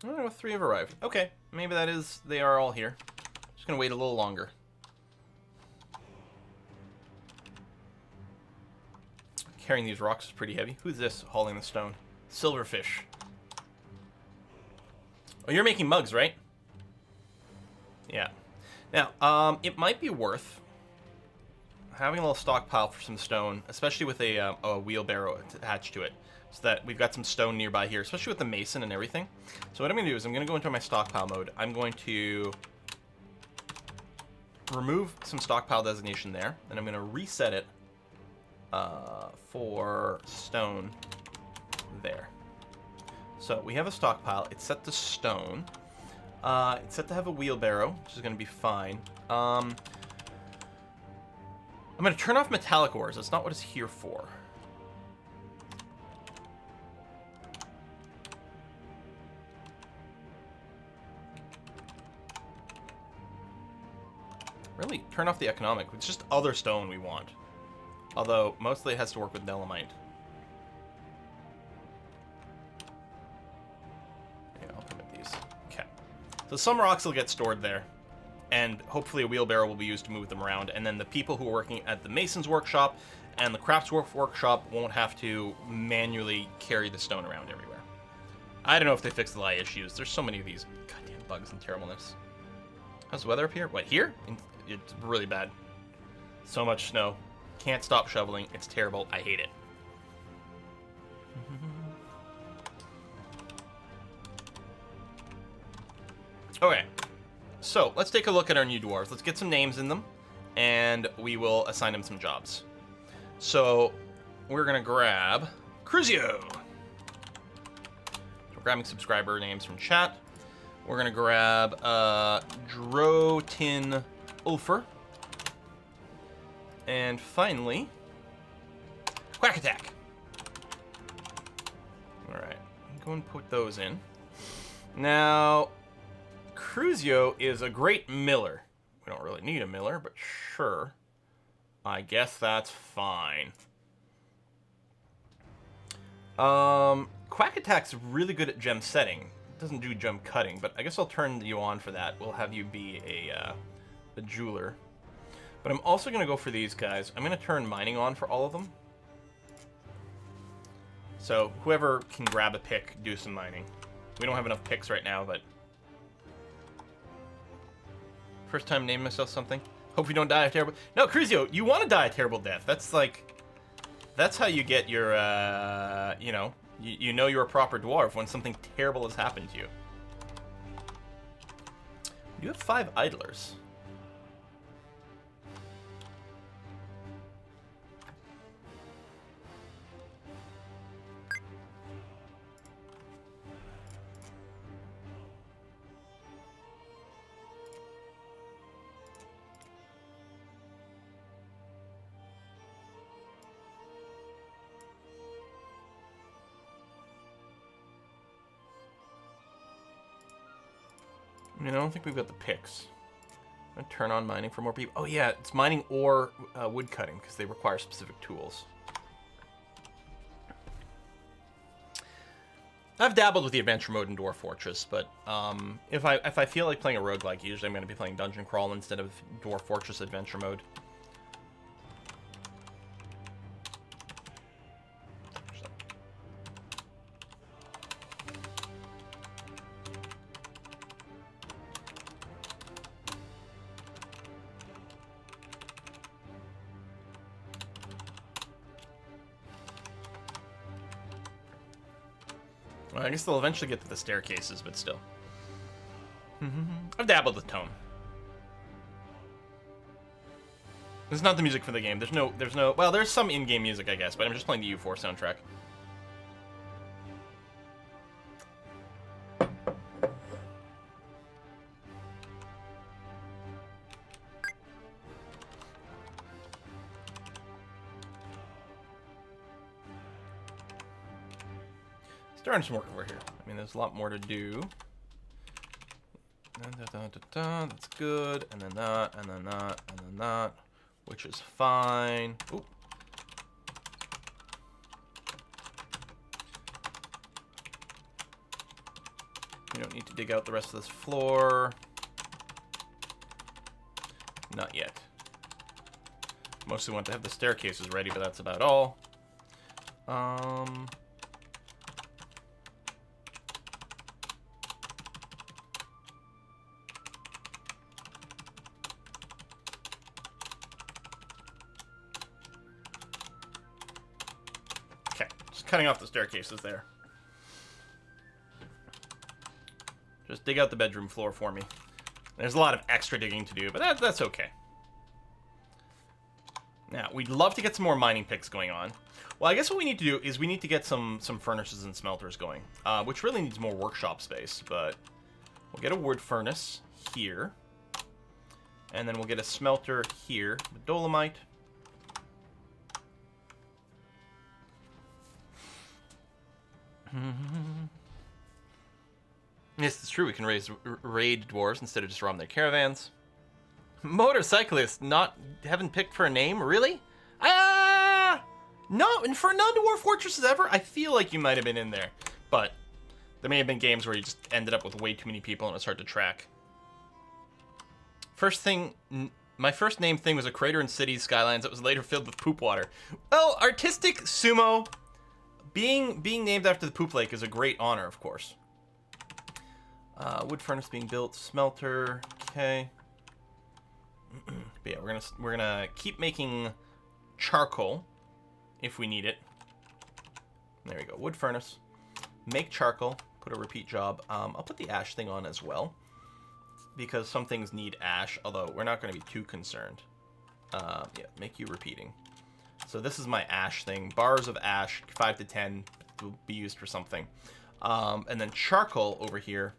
Oh, 3 have arrived. Okay, maybe that is... They are all here. Just gonna wait a little longer. Carrying these rocks is pretty heavy. Who's this hauling the stone? Silverfish. Oh, you're making mugs, right? Yeah. Now, it might be worth having a little stockpile for some stone, especially with a wheelbarrow attached to it, so that we've got some stone nearby here, especially with the mason and everything. So what I'm going to do is I'm going to go into my stockpile mode. I'm going to remove some stockpile designation there, and I'm going to reset it for stone there. So we have a stockpile. It's set to stone. It's set to have a wheelbarrow, which is going to be fine. I'm going to turn off metallic ores. That's not what it's here for. Really, turn off the economic. It's just other stone we want. Although, mostly it has to work with Delamite. Yeah, I'll permit these. Okay. So some rocks will get stored there. And hopefully a wheelbarrow will be used to move them around. And then the people who are working at the Mason's Workshop and the Craftswork Workshop won't have to manually carry the stone around everywhere. I don't know if they fixed the light issues. There's so many of these goddamn bugs and terribleness. How's the weather up here? What, here? It's really bad. So much snow. Can't stop shoveling. It's terrible. I hate it. Okay. So, let's take a look at our new dwarves. Let's get some names in them, and we will assign them some jobs. So, we're going to grab Cruzio. We're grabbing subscriber names from chat. We're going to grab Drotin Ulfer. And finally, Quack Attack. Alright, go and put those in. Now, Cruzio is a great miller. We don't really need a miller, but sure. I guess that's fine. Quack Attack's really good at gem setting. It doesn't do gem cutting, but I guess I'll turn you on for that. We'll have you be a jeweler. But I'm also going to go for these guys. I'm going to turn mining on for all of them. So whoever can grab a pick, do some mining. We don't have enough picks right now, but... First time naming myself something. Hope you don't die a terrible... No, Cruzio, you want to die a terrible death. That's like... That's how you get your, you know... You know you're a proper dwarf when something terrible has happened to you. You have 5 idlers. I don't think we've got the picks. I'm gonna turn on mining for more people. Oh yeah, it's mining or wood cutting because they require specific tools. I've dabbled with the adventure mode in Dwarf Fortress, but if I feel like playing a roguelike, usually I'm going to be playing Dungeon Crawl instead of Dwarf Fortress adventure mode. Well, I guess they'll eventually get to the staircases, but still. I've dabbled with tone. This is not the music for the game. There's no, well, there's some in-game music, I guess, but I'm just playing the U4 soundtrack. Starting some work over here. I mean, there's a lot more to do. That's good. And then that, and then that, and then that, which is fine. Oop. don't need to dig out the rest of this floor. Not yet. Mostly want to have the staircases ready, but that's about all. Okay, just cutting off the staircases there. Just dig out the bedroom floor for me. There's a lot of extra digging to do, but that's okay. Now, we'd love to get some more mining picks going on. Well, I guess what we need to do is we need to get some furnaces and smelters going, which really needs more workshop space, but we'll get a wood furnace here, and then we'll get a smelter here with dolomite. Yes, it's true. We can raid dwarves instead of just rob their caravans. Motorcyclists haven't picked for a name, really? No, and for non-Dwarf Fortresses ever, I feel like you might have been in there, but there may have been games where you just ended up with way too many people and it's hard to track. My first name thing was a crater in cities skylines that was later filled with poop water. Well, artistic sumo, being named after the poop lake is a great honor, of course. Wood furnace being built, smelter, okay. But yeah, we're gonna keep making charcoal if we need it. There we go, wood furnace. Make charcoal, put a repeat job. I'll put the ash thing on as well, because some things need ash, although we're not gonna be too concerned. Yeah, make you repeating. So this is my ash thing. Bars of ash, 5 to 10, will be used for something. And then charcoal over here.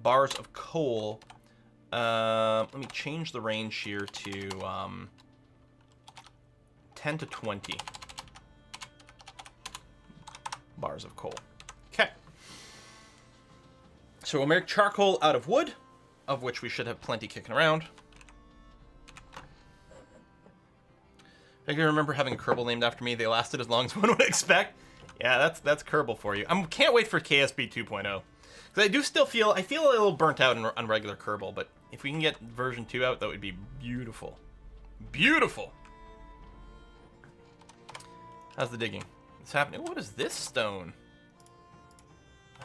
Bars of coal. Let me change the range here to 10 to 20 bars of coal. Okay. So we'll make charcoal out of wood, of which we should have plenty kicking around. I can remember having a Kerbal named after me. They lasted as long as one would expect. Yeah, that's Kerbal for you. I can't wait for KSB 2.0. Because I do still feel a little burnt out on regular Kerbal, but if we can get version 2 out, that would be beautiful. Beautiful! How's the digging? What's happening? What is this stone?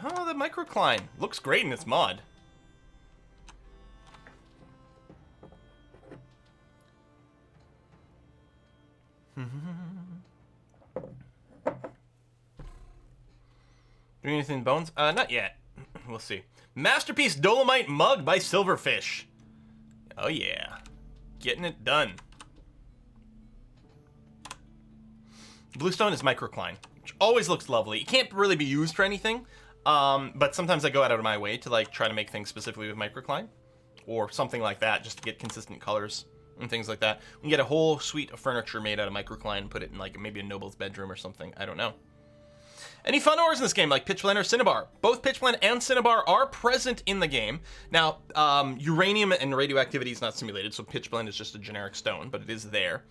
Oh, the microcline. Looks great in this mod. Doing anything in bones? Not yet. We'll see. Masterpiece Dolomite Mug by Silverfish. Oh yeah. Getting it done. Bluestone is microcline, which always looks lovely. It can't really be used for anything, but sometimes I go out of my way to like try to make things specifically with microcline, or something like that, just to get consistent colors and things like that. We can get a whole suite of furniture made out of microcline and put it in like maybe a noble's bedroom or something. I don't know. Any fun ores in this game, like pitchblende or cinnabar? Both pitchblende and cinnabar are present in the game. Now, uranium and radioactivity is not simulated, so pitchblende is just a generic stone, but it is there.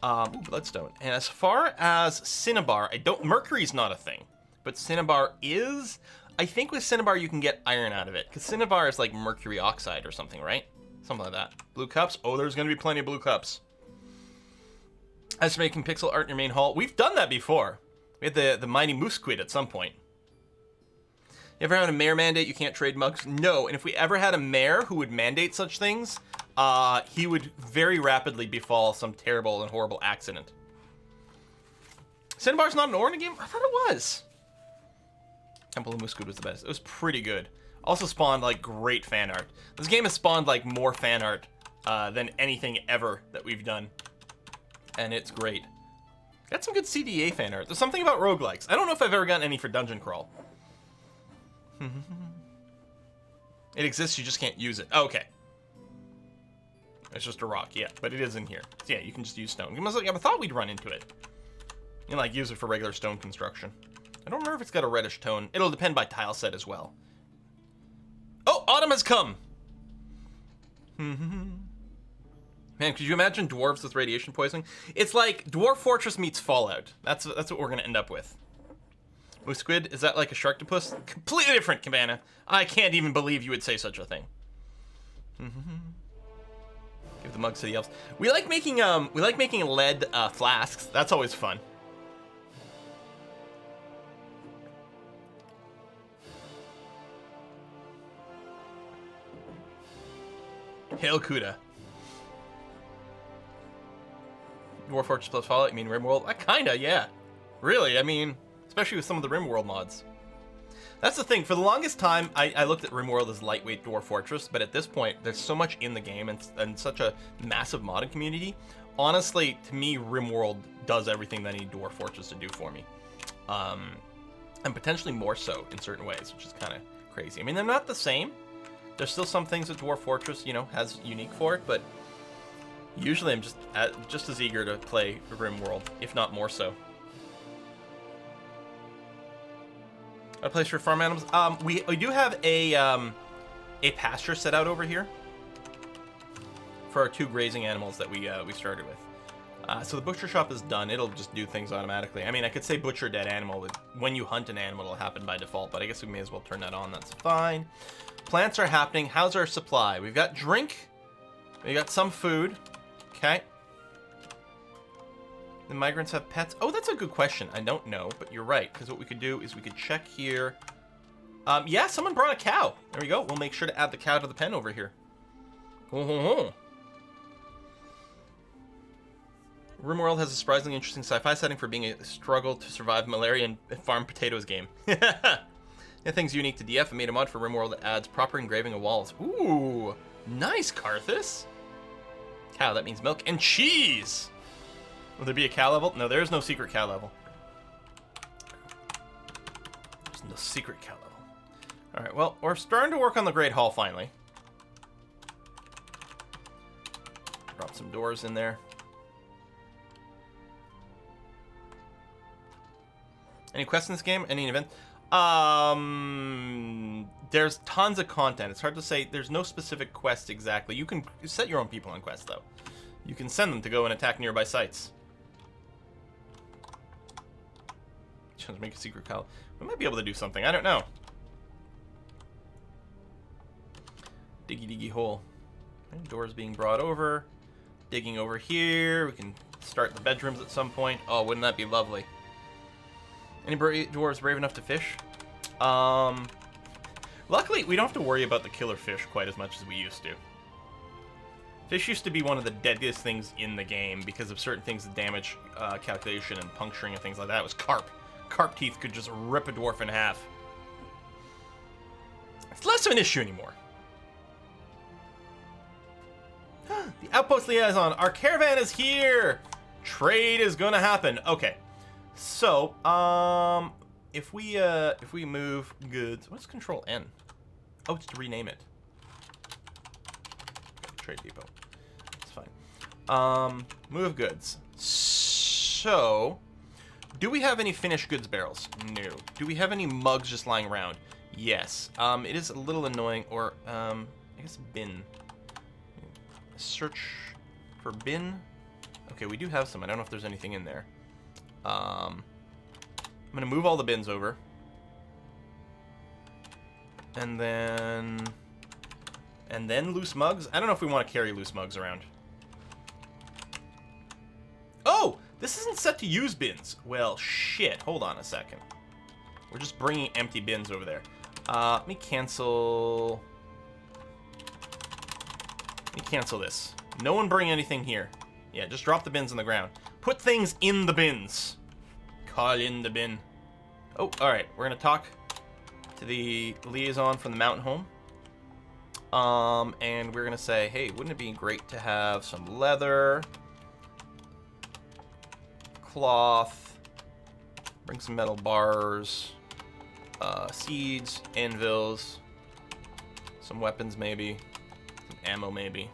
Bloodstone. And as far as cinnabar, mercury's not a thing, but cinnabar is. I think with cinnabar you can get iron out of it, because cinnabar is like mercury oxide or something, right? Something like that. Blue cups? Oh, there's going to be plenty of blue cups. As for making pixel art in your main hall, we've done that before. We had the mighty moose squid at some point. You ever had a mayor mandate you can't trade mugs? No, and if we ever had a mayor who would mandate such things, he would very rapidly befall some terrible and horrible accident. Cinnabar's not an ore in the game? I thought it was. Temple of Moose Squid was the best. It was pretty good. Also spawned, like, great fan art. This game has spawned, like, more fan art than anything ever that we've done. And it's great. Got some good CDA fan art. There's something about roguelikes. I don't know if I've ever gotten any for Dungeon Crawl. It exists, you just can't use it. Oh, okay. It's just a rock, yeah, but it is in here. So yeah, you can just use stone. I thought we'd run into it. You can, like, use it for regular stone construction. I don't remember if it's got a reddish tone. It'll depend by tile set as well. Oh, autumn has come! Man, could you imagine dwarves with radiation poisoning? It's like Dwarf Fortress meets Fallout. That's what we're gonna end up with. Oh, squid? Is that like a sharktopus? Completely different, Cabana. I can't even believe you would say such a thing. Give the mugs to the elves. We like making lead flasks. That's always fun. Hail Kuda. Dwarf Fortress plus Fallout, you mean RimWorld? Kinda, yeah. Really, I mean, especially with some of the RimWorld mods. That's the thing, for the longest time, I looked at RimWorld as lightweight Dwarf Fortress, but at this point, there's so much in the game and such a massive modding community. Honestly, to me, RimWorld does everything that I need Dwarf Fortress to do for me. And potentially more so in certain ways, which is kind of crazy. I mean, they're not the same. There's still some things that Dwarf Fortress, you know, has unique for it, but usually I'm just as eager to play RimWorld, if not more so. A place for farm animals. We do have a pasture set out over here for our 2 grazing animals that we started with. So the butcher shop is done. It'll just do things automatically. I mean, I could say butcher dead animal. But when you hunt an animal, it'll happen by default. But I guess we may as well turn that on. That's fine. Plants are happening. How's our supply? We've got drink. We got some food. Okay. The migrants have pets. Oh, that's a good question. I don't know, but you're right. Because what we could do is we could check here. Yeah, someone brought a cow. There we go. We'll make sure to add the cow to the pen over here. RimWorld has a surprisingly interesting sci-fi setting for being a struggle to survive malaria and farm potatoes game. That thing's unique to DF. I made a mod for RimWorld that adds proper engraving of walls. Ooh, nice, Karthus. Cow, that means milk and cheese. Will there be a cow level? No, there is no secret cow level. There's no secret cow level. All right, well, we're starting to work on the Great Hall finally. Drop some doors in there. Any quests in this game? Any event? There's tons of content. It's hard to say. There's no specific quest exactly. You can set your own people on quests, though. You can send them to go and attack nearby sites. Just make a secret call. We might be able to do something. I don't know. Diggy diggy hole. Doors being brought over. Digging over here. We can start the bedrooms at some point. Oh, wouldn't that be lovely? Any dwarves brave enough to fish? Luckily, we don't have to worry about the killer fish quite as much as we used to. Fish used to be one of the deadliest things in the game because of certain things, the damage calculation and puncturing and things like that. It was carp. Carp teeth could just rip a dwarf in half. It's less of an issue anymore. The outpost liaison. Our caravan is here. Trade is gonna happen. Okay. So, if we move goods, what's Control N? Oh, it's to rename it. Trade depot. It's fine. Move goods. So, do we have any finished goods barrels? No. Do we have any mugs just lying around? Yes. It is a little annoying, or I guess bin. Search for bin. Okay, we do have some. I don't know if there's anything in there. I'm gonna move all the bins over. And then loose mugs. I don't know if we want to carry loose mugs around. Oh, this isn't set to use bins. Well, shit. Hold on a second. We're just bringing empty bins over there. Let me cancel this. No one bring anything here. Yeah, just drop the bins on the ground. Put things in the bins. Call in the bin. Oh, all right. We're gonna talk to the liaison from the mountain home. And we're gonna say, hey, wouldn't it be great to have some leather, cloth, bring some metal bars, seeds, anvils, some weapons maybe, some ammo maybe.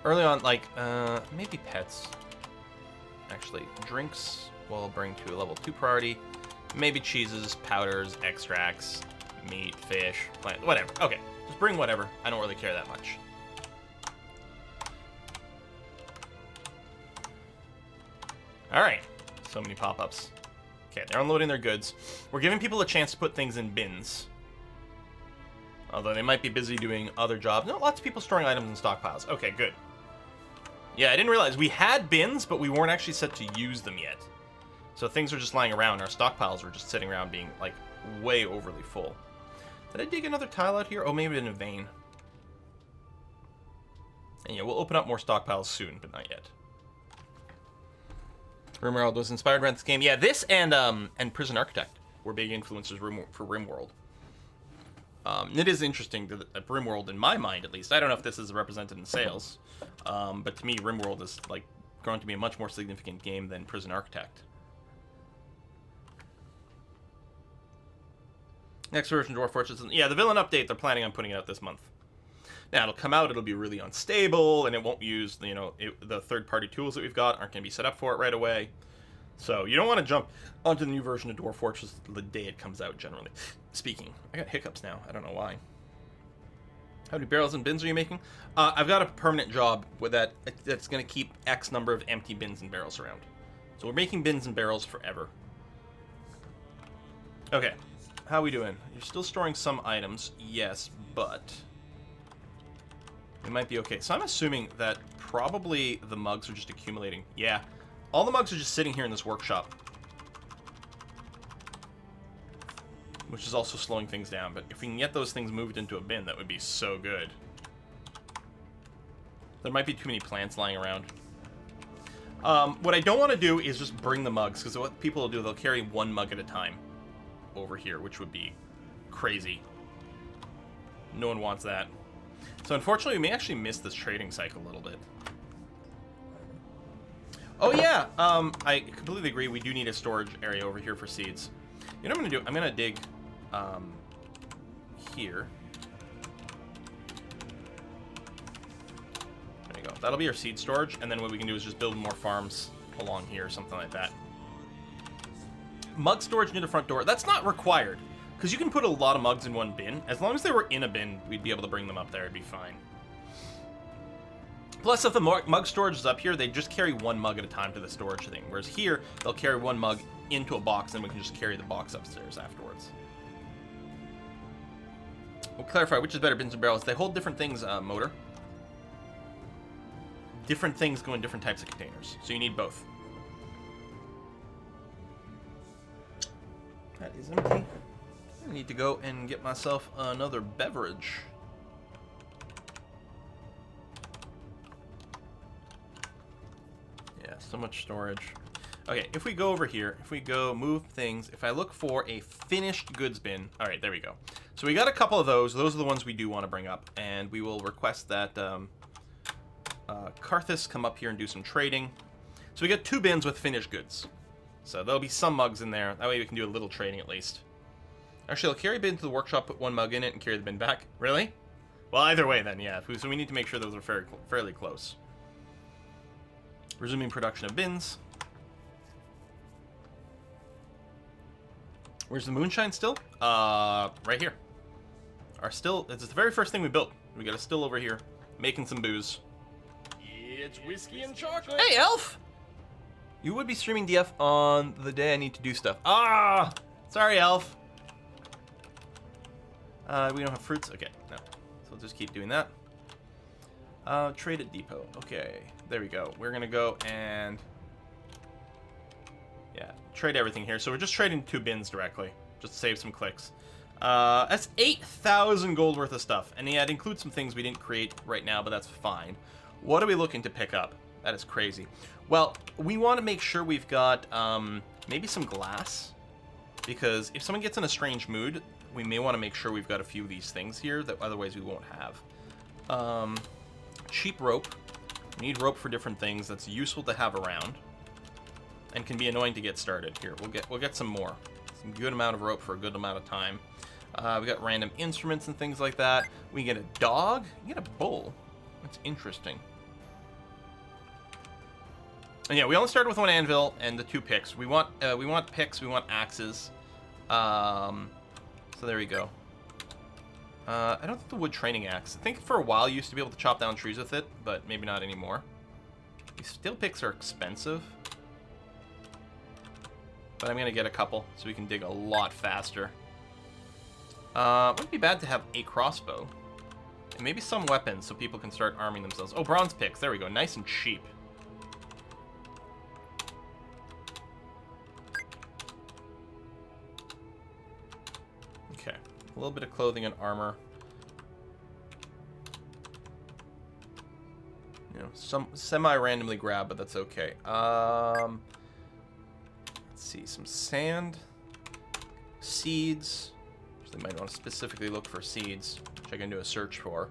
Early on, like, maybe pets. Actually, drinks we'll bring to a level 2 priority. Maybe cheeses, powders, extracts, meat, fish, plant, whatever. Okay, just bring whatever. I don't really care that much. Alright, So many pop-ups. Okay, they're unloading their goods. We're giving people a chance to put things in bins. Although they might be busy doing other jobs. No, lots of people storing items in stockpiles. Okay, good. Yeah, I didn't realize we had bins, but we weren't actually set to use them yet. So things are just lying around. Our stockpiles were just sitting around being, like, way overly full. Did I dig another tile out here? Oh, maybe in a vein. And yeah, we'll open up more stockpiles soon, but not yet. RimWorld was inspired by this game. Yeah, this and Prison Architect were big influences for RimWorld. It is interesting that RimWorld, in my mind at least, I don't know if this is represented in sales, but to me, RimWorld is like grown to be a much more significant game than Prison Architect. Next version, Dwarf Fortress. Yeah, the villain update, they're planning on putting it out this month. Now, it'll come out, it'll be really unstable, and it won't use, you know, the third-party tools that we've got aren't going to be set up for it right away. So, you don't want to jump onto the new version of Dwarf Fortress the day it comes out, generally speaking. I got hiccups now. I don't know why. How many barrels and bins are you making? I've got a permanent job with that's going to keep X number of empty bins and barrels around. So we're making bins and barrels forever. Okay. How are we doing? You're still storing some items, yes, but it might be okay. So I'm assuming that probably the mugs are just accumulating. Yeah, all the mugs are just sitting here in this workshop, which is also slowing things down. But if we can get those things moved into a bin, that would be so good. There might be too many plants lying around. What I don't want to do is just bring the mugs, because what people will do, they'll carry one mug at a time over here, which would be crazy. No one wants that. So unfortunately, we may actually miss this trading cycle a little bit. Oh yeah, I completely agree. We do need a storage area over here for seeds. You know what I'm gonna do? I'm gonna dig here. There you go. That'll be our seed storage, and then what we can do is just build more farms along here or something like that. Mug storage near the front door. That's not required, because you can put a lot of mugs in one bin. As long as they were in a bin, we'd be able to bring them up there. It'd be fine. Plus, if the mug storage is up here, they just carry one mug at a time to the storage thing. Whereas here, they'll carry one mug into a box, and we can just carry the box upstairs afterwards. We'll clarify which is better, bins and barrels. They hold different things, Motor. Different things go in different types of containers, so you need both. That is empty. I need to go and get myself another beverage. Yeah, so much storage. Okay, if we go over here, if we go move things, if I look for a finished goods bin, all right, there we go. So we got a couple of those. Those are the ones we do want to bring up, and we will request that Karthus come up here and do some trading. So we got 2 bins with finished goods. So there'll be some mugs in there. That way we can do a little trading at least. Actually, I'll carry a bin to the workshop, put 1 mug in it, and carry the bin back. Really? Well, either way then, yeah. So we need to make sure those are fairly close. Resuming production of bins. Where's the moonshine still? Right here. Our still, it's the very first thing we built. We got a still over here, making some booze. It's whiskey and chocolate. Hey, Elf! You would be streaming DF on the day I need to do stuff. Ah! Sorry, Elf. We don't have fruits? Okay, no. So we'll just keep doing that. Trade at depot. Okay, there we go. We're gonna go and... yeah, trade everything here. So we're just trading 2 bins directly, just to save some clicks. That's 8,000 gold worth of stuff. And yeah, it includes some things we didn't create right now, but that's fine. What are we looking to pick up? That is crazy. Well, we want to make sure we've got maybe some glass, because if someone gets in a strange mood, we may want to make sure we've got a few of these things here that otherwise we won't have. Cheap rope. We need rope for different things. That's useful to have around, and can be annoying to get started. Here, we'll get some more. Some good amount of rope for a good amount of time. We got random instruments and things like that. We get a dog. You get a bull. That's interesting. And yeah, we only started with 1 anvil and the 2 picks. We want picks. We want axes. So there we go. I don't think the wood training axe. I think for a while you used to be able to chop down trees with it, but maybe not anymore. These steel picks are expensive. But I'm going to get a couple so we can dig a lot faster. Wouldn't be bad to have a crossbow. And maybe some weapons so people can start arming themselves. Oh, bronze picks. There we go. Nice and cheap. Okay. A little bit of clothing and armor. You know, some semi-randomly grab, but that's okay. Let's see. Some sand. Seeds. They might want to specifically look for seeds, which I can do a search for.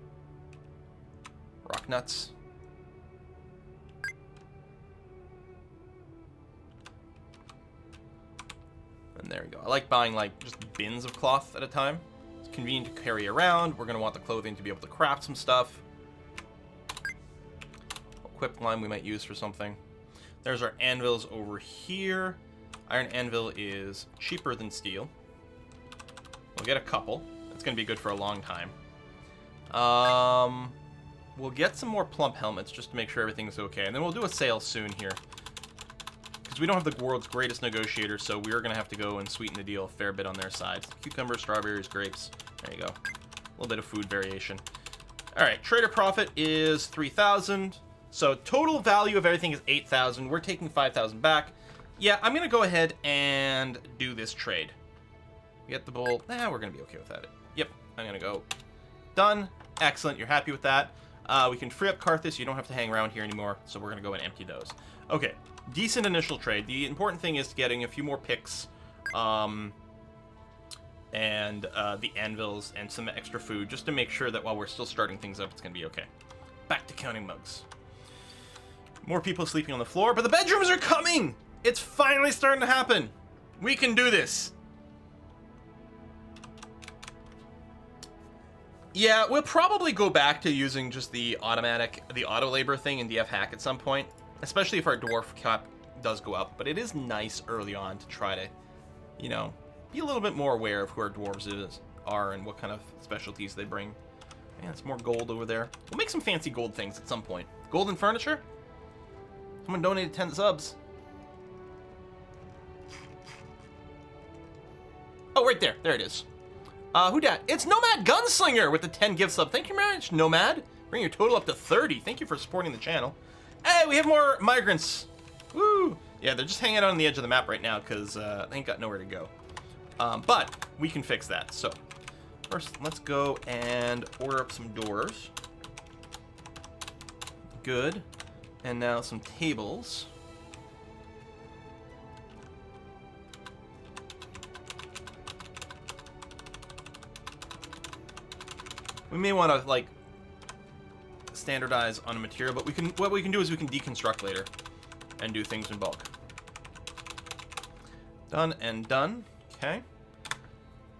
Rock nuts. And there we go. I like buying like just bins of cloth at a time. It's convenient to carry around. We're going to want the clothing to be able to craft some stuff. Equip line we might use for something. There's our anvils over here. Iron anvil is cheaper than steel. We'll get a couple. It's going to be good for a long time. We'll get some more plump helmets just to make sure everything's okay. And then we'll do a sale soon here. Because we don't have the world's greatest negotiator, so we're going to have to go and sweeten the deal a fair bit on their side. Cucumbers, strawberries, grapes. There you go. A little bit of food variation. Alright, trader profit is 3,000. So total value of everything is 8,000. We're taking 5,000 back. Yeah, I'm going to go ahead and do this trade. Get the bowl. Nah, we're going to be okay without it. Yep, I'm going to go. Done. Excellent. You're happy with that. We can free up Carthus. You don't have to hang around here anymore, so we're going to go and empty those. Okay, decent initial trade. The important thing is getting a few more picks, and the anvils and some extra food, just to make sure that while we're still starting things up, it's going to be okay. Back to counting mugs. More people sleeping on the floor, but the bedrooms are coming! It's finally starting to happen! We can do this! Yeah, we'll probably go back to using just the auto labor thing in DF Hack at some point, especially if our dwarf cap does go up. But it is nice early on to try to, you know, be a little bit more aware of who our dwarves are and what kind of specialties they bring. Man, it's more gold over there. We'll make some fancy gold things at some point. Golden furniture? Someone donated 10 subs. Oh, right there. There it is. Who dat? It's Nomad Gunslinger with the 10 gift sub. Thank you very much, Nomad. Bring your total up to 30. Thank you for supporting the channel. Hey, we have more migrants. Woo! Yeah, they're just hanging out on the edge of the map right now because they ain't got nowhere to go. But we can fix that. So first, let's go and order up some doors. Good. And now some tables. We may want to like standardize on a material, but what we can do is we can deconstruct later and do things in bulk. Done and done. Okay.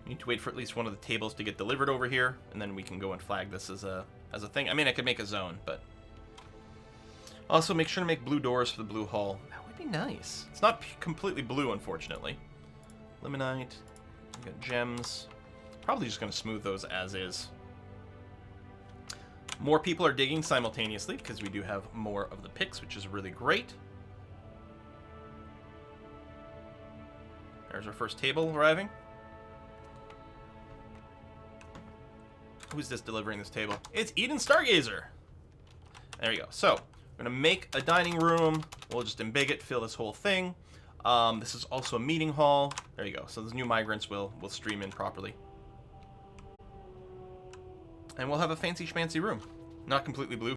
We need to wait for at least one of the tables to get delivered over here, and then we can go and flag this as a thing. I mean, I could make a zone, but also make sure to make blue doors for the blue hull. That would be nice. It's not completely blue, unfortunately. Limonite. We got gems. Probably just going to smooth those as is. More people are digging simultaneously because we do have more of the picks, which is really great. There's our first table arriving. Who's this delivering this table? It's Eden Stargazer. There you go. So, we're going to make a dining room. We'll just embig it, fill this whole thing. This is also a meeting hall. There you go. So those new migrants will stream in properly. And we'll have a fancy schmancy room. Not completely blue.